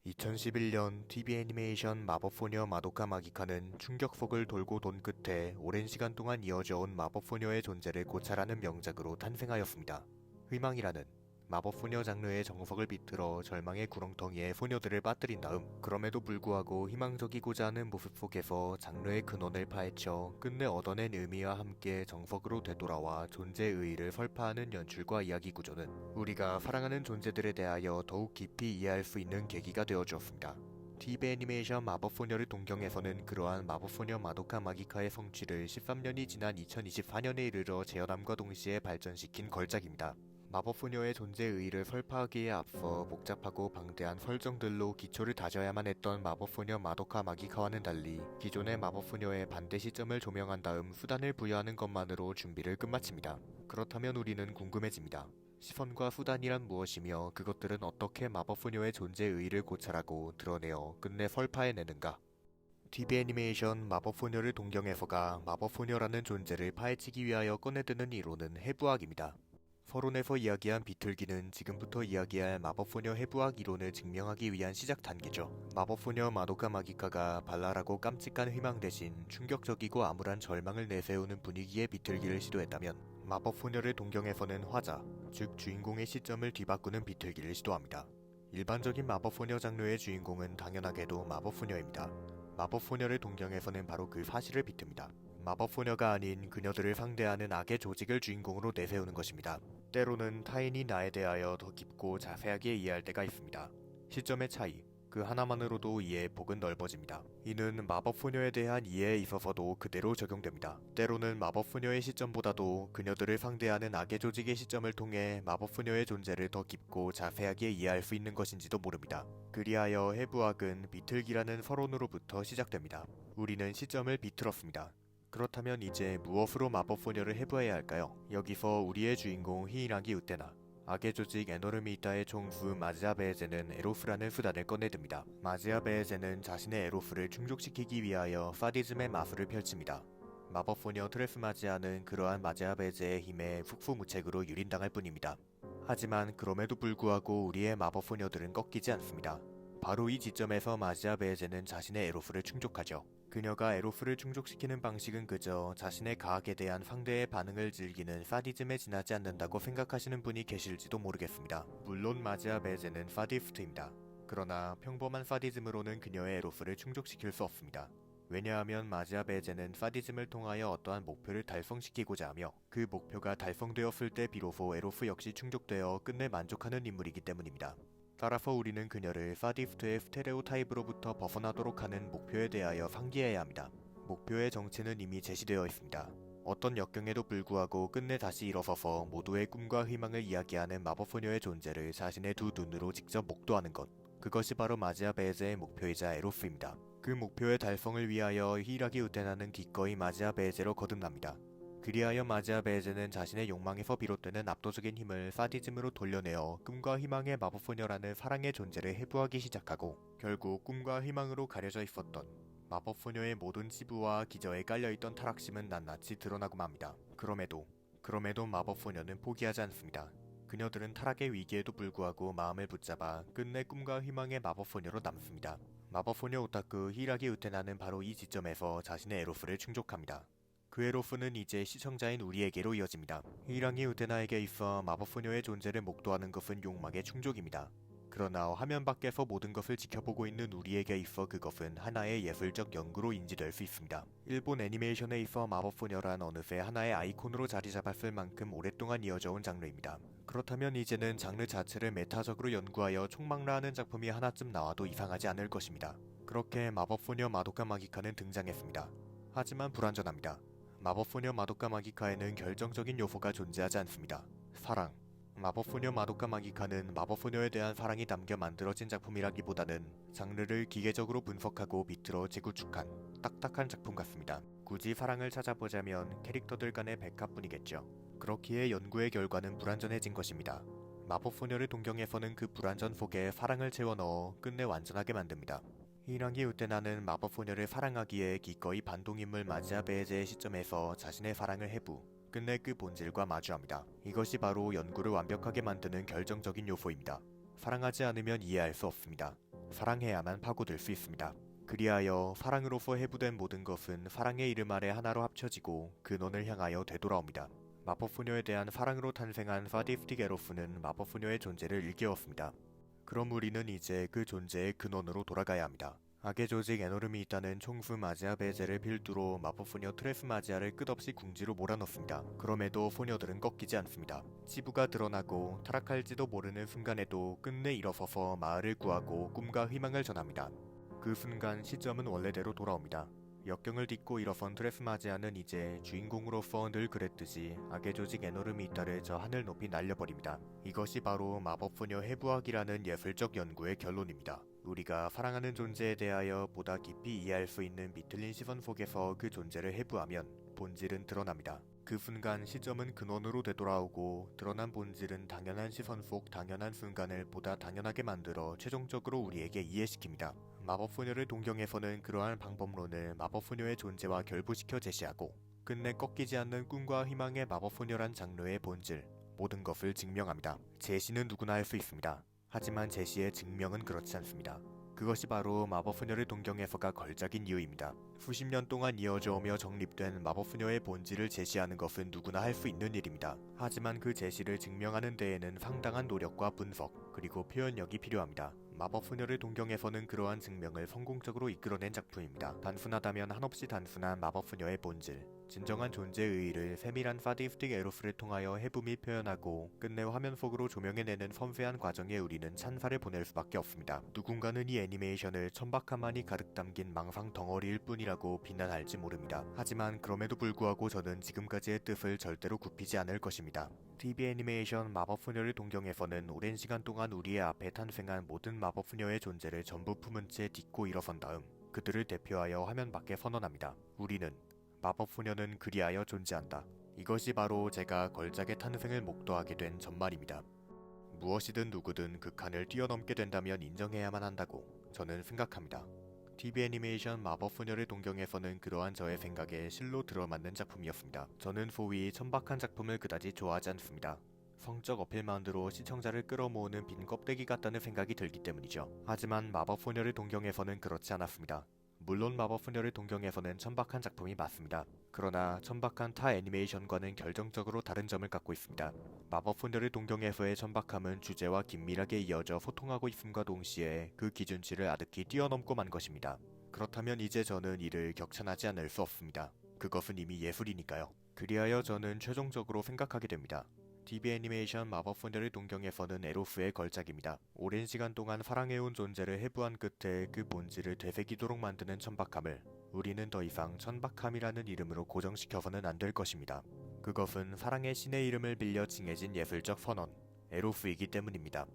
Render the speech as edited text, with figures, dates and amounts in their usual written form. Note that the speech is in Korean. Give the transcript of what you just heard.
2011년 TV 애니메이션 마법소녀 마도카 마기카는 충격폭을 돌고 돈 끝에 오랜 시간 동안 이어져온 마법소녀의 존재를 고찰하는 명작으로 탄생하였습니다. 희망이라는 마법소녀 장르의 정석을 비틀어 절망의 구렁텅이에 소녀들을 빠뜨린 다음 그럼에도 불구하고 희망적이고자 하는 모습 속에서 장르의 근원을 파헤쳐 끝내 얻어낸 의미와 함께 정석으로 되돌아와 존재의 의의를 설파하는 연출과 이야기 구조는 우리가 사랑하는 존재들에 대하여 더욱 깊이 이해할 수 있는 계기가 되어주었습니다. TV 애니메이션 마법소녀를 동경에서는 그러한 마법소녀 마도카 마기카의 성취를 13년이 지난 2024년에 이르러 재현함과 동시에 발전시킨 걸작입니다. 마법소녀의 존재의 의의를 설파하기에 앞서 복잡하고 방대한 설정들로 기초를 다져야만 했던 마법소녀 마도카 마기카와는 달리 기존의 마법소녀의 반대 시점을 조명한 다음 수단을 부여하는 것만으로 준비를 끝마칩니다. 그렇다면 우리는 궁금해집니다. 시선과 수단이란 무엇이며 그것들은 어떻게 마법소녀의 존재의 의의를 고찰하고 드러내어 끝내 설파해내는가? TV 애니메이션 마법소녀를 동경에서가 마법소녀라는 존재를 파헤치기 위하여 꺼내드는 이론은 해부학입니다. 서론에서 이야기한 비틀기는 지금부터 이야기할 마법소녀 해부학 이론을 증명하기 위한 시작 단계죠. 마법소녀 마도카 마기카가 발랄하고 깜찍한 희망 대신 충격적이고 암울한 절망을 내세우는 분위기의 비틀기를 시도했다면 마법소녀를 동경에서는 화자, 즉 주인공의 시점을 뒤바꾸는 비틀기를 시도합니다. 일반적인 마법소녀 장르의 주인공은 당연하게도 마법소녀입니다. 마법소녀를 동경에서는 바로 그 사실을 비틉니다. 마법소녀가 아닌 그녀들을 상대하는 악의 조직을 주인공으로 내세우는 것입니다. 때로는 타인이 나에 대하여 더 깊고 자세하게 이해할 때가 있습니다. 시점의 차이, 그 하나만으로도 이해의 폭은 넓어집니다. 이는 마법소녀에 대한 이해에 있어서도 그대로 적용됩니다. 때로는 마법소녀의 시점보다도 그녀들을 상대하는 악의 조직의 시점을 통해 마법소녀의 존재를 더 깊고 자세하게 이해할 수 있는 것인지도 모릅니다. 그리하여 해부학은 비틀기라는 서론으로부터 시작됩니다. 우리는 시점을 비틀었습니다. 그렇다면 이제 무엇으로 마법소녀를 해부해야 할까요? 여기서 우리의 주인공 히이라기 우테나, 악의 조직 에노르미타의 총수 마지아 베에제는 에로스라는 수단을 꺼내듭니다. 마지아 베에제는 자신의 에로스를 충족시키기 위하여 사디즘의 마술을 펼칩니다. 마법소녀 트레스마지아는 그러한 마지아 베에제의 힘에 숙소무책으로 유린당할 뿐입니다. 하지만 그럼에도 불구하고 우리의 마법소녀들은 꺾이지 않습니다. 바로 이 지점에서 마지아 베에제는 자신의 에로스를 충족하죠. 그녀가 에로스를 충족시키는 방식은 그저 자신의 가학에 대한 상대의 반응을 즐기는 사디즘에 지나지 않는다고 생각하시는 분이 계실지도 모르겠습니다. 물론 마지아 베에제는 사디스트입니다. 그러나 평범한 사디즘으로는 그녀의 에로스를 충족시킬 수 없습니다. 왜냐하면 마지아 베에제는 사디즘을 통하여 어떠한 목표를 달성시키고자 하며 그 목표가 달성되었을 때 비로소 에로스 역시 충족되어 끝내 만족하는 인물이기 때문입니다. 따라서 우리는 그녀를 사디스트의 스테레오타입으로부터 벗어나도록 하는 목표에 대하여 상기해야 합니다. 목표의 정체는 이미 제시되어 있습니다. 어떤 역경에도 불구하고 끝내 다시 일어서서 모두의 꿈과 희망을 이야기하는 마법소녀의 존재를 자신의 두 눈으로 직접 목도하는 것. 그것이 바로 마지아 베에제의 목표이자 에로스입니다. 그 목표의 달성을 위하여 히이라기 우테나는 기꺼이 마지아 베에제로 거듭납니다. 그리하여 마지아 베에제는 자신의 욕망에서 비롯되는 압도적인 힘을 사디즘으로 돌려내어 꿈과 희망의 마법소녀라는 사랑의 존재를 해부하기 시작하고 결국 꿈과 희망으로 가려져 있었던 마법소녀의 모든 치부와 기저에 깔려있던 타락심은 낱낱이 드러나고 맙니다. 그럼에도 마법소녀는 포기하지 않습니다. 그녀들은 타락의 위기에도 불구하고 마음을 붙잡아 끝내 꿈과 희망의 마법소녀로 남습니다. 마법소녀 오타쿠 히이라기 우테나는 바로 이 지점에서 자신의 에로스를 충족합니다. 그 에로스는 이제 시청자인 우리에게로 이어집니다. 히이라기 우테나에게 있어 마법소녀의 존재를 목도하는 것은 욕망의 충족입니다. 그러나 화면 밖에서 모든 것을 지켜보고 있는 우리에게 있어 그것은 하나의 예술적 연구로 인지될 수 있습니다. 일본 애니메이션에 있어 마법소녀란 어느새 하나의 아이콘으로 자리 잡았을 만큼 오랫동안 이어져온 장르입니다. 그렇다면 이제는 장르 자체를 메타적으로 연구하여 총망라하는 작품이 하나쯤 나와도 이상하지 않을 것입니다. 그렇게 마법소녀 마도카 마기카는 등장했습니다. 하지만 불완전합니다. 마법소녀 마도카 마기카에는 결정적인 요소가 존재하지 않습니다. 사랑. 마법소녀 마도카 마기카는 마법소녀에 대한 사랑이 담겨 만들어진 작품이라기보다는 장르를 기계적으로 분석하고 비틀어 재구축한 딱딱한 작품 같습니다. 굳이 사랑을 찾아보자면 캐릭터들 간의 백합뿐이겠죠. 그렇기에 연구의 결과는 불완전해진 것입니다. 마법소녀를 동경에서는 그 불완전 속에 사랑을 채워넣어 끝내 완전하게 만듭니다. 히이라기 우테나는 마법소녀를 사랑하기에 기꺼이 반동인물 마지아 베에제의 시점에서 자신의 사랑을 해부, 끝내 그 본질과 마주합니다. 이것이 바로 연구를 완벽하게 만드는 결정적인 요소입니다. 사랑하지 않으면 이해할 수 없습니다. 사랑해야만 파고들 수 있습니다. 그리하여 사랑으로서 해부된 모든 것은 사랑의 이름 아래 하나로 합쳐지고 근원을 향하여 되돌아옵니다. 마법소녀에 대한 사랑으로 탄생한 사디스틱 에로스는 마법소녀의 존재를 일깨웠습니다. 그럼 우리는 이제 그 존재의 근원으로 돌아가야 합니다. 악의 조직 에노름이 있다는 총수 마지아 베제를 필두로 마법소녀 트레스마지아를 끝없이 궁지로 몰아넣습니다. 그럼에도 소녀들은 꺾이지 않습니다. 치부가 드러나고 타락할지도 모르는 순간에도 끝내 일어서서 마을을 구하고 꿈과 희망을 전합니다. 그 순간 시점은 원래대로 돌아옵니다. 역경을 딛고 일어선 트레스마지아는 이제 주인공으로서 늘 그랬듯이 악의 조직 에노름이 있다를 저 하늘 높이 날려버립니다. 이것이 바로 마법소녀 해부학이라는 예술적 연구의 결론입니다. 우리가 사랑하는 존재에 대하여 보다 깊이 이해할 수 있는 비틀린 시선 속에서 그 존재를 해부하면 본질은 드러납니다. 그 순간 시점은 근원으로 되돌아오고 드러난 본질은 당연한 시선 속 당연한 순간을 보다 당연하게 만들어 최종적으로 우리에게 이해시킵니다. 마법소녀를 동경에서는 그러한 방법론을 마법소녀의 존재와 결부시켜 제시하고 끝내 꺾이지 않는 꿈과 희망의 마법소녀란 장르의 본질, 모든 것을 증명합니다. 제시는 누구나 할 수 있습니다. 하지만 제시의 증명은 그렇지 않습니다. 그것이 바로 마법소녀를 동경에서가 걸작인 이유입니다. 수십 년 동안 이어져 오며 정립된 마법소녀의 본질을 제시하는 것은 누구나 할 수 있는 일입니다. 하지만 그 제시를 증명하는 데에는 상당한 노력과 분석, 그리고 표현력이 필요합니다. 마법소녀를 동경에서는 그러한 증명을 성공적으로 이끌어낸 작품입니다. 단순하다면 한없이 단순한 마법소녀의 본질, 진정한 존재의 의의를 세밀한 사디스틱 에로스를 통하여 해부 및 표현하고 끝내 화면 속으로 조명해내는 섬세한 과정에 우리는 찬사를 보낼 수밖에 없습니다. 누군가는 이 애니메이션을 천박함만이 가득 담긴 망상 덩어리일 뿐이라고 비난할지 모릅니다. 하지만 그럼에도 불구하고 저는 지금까지의 뜻을 절대로 굽히지 않을 것입니다. TV 애니메이션 마법소녀를 동경에서는 오랜 시간 동안 우리의 앞에 탄생한 모든 마법소녀의 존재를 전부 품은 채 딛고 일어선 다음 그들을 대표하여 화면 밖에 선언합니다. 우리는 마법소녀는 그리하여 존재한다. 이것이 바로 제가 걸작의 탄생을 목도하게 된 전말입니다. 무엇이든 누구든 그 칸을 뛰어넘게 된다면 인정해야만 한다고 저는 생각합니다. TV 애니메이션 마법소녀를 동경에서는 그러한 저의 생각에 실로 들어맞는 작품이었습니다. 저는 소위 천박한 작품을 그다지 좋아하지 않습니다. 성적 어필만으로 시청자를 끌어모으는 빈 껍데기 같다는 생각이 들기 때문이죠. 하지만 마법소녀를 동경에서는 그렇지 않았습니다. 물론 마법소녀를 동경에서는 천박한 작품이 맞습니다. 그러나 천박한 타 애니메이션과는 결정적으로 다른 점을 갖고 있습니다. 마법소녀를 동경에서의 천박함은 주제와 긴밀하게 이어져 소통하고 있음과 동시에 그 기준치를 아득히 뛰어넘고 만 것입니다. 그렇다면 이제 저는 이를 격찬하지 않을 수 없습니다. 그것은 이미 예술이니까요. 그리하여 저는 최종적으로 생각하게 됩니다. TV 애니메이션 마법소녀를 동경에서는 에로스의 걸작입니다. 오랜 시간 동안 사랑해온 존재를 해부한 끝에 그 본질을 되새기도록 만드는 천박함을 우리는 더 이상 천박함이라는 이름으로 고정시켜서는 안 될 것입니다. 그것은 사랑의 신의 이름을 빌려 칭해진 예술적 선언, 에로스이기 때문입니다.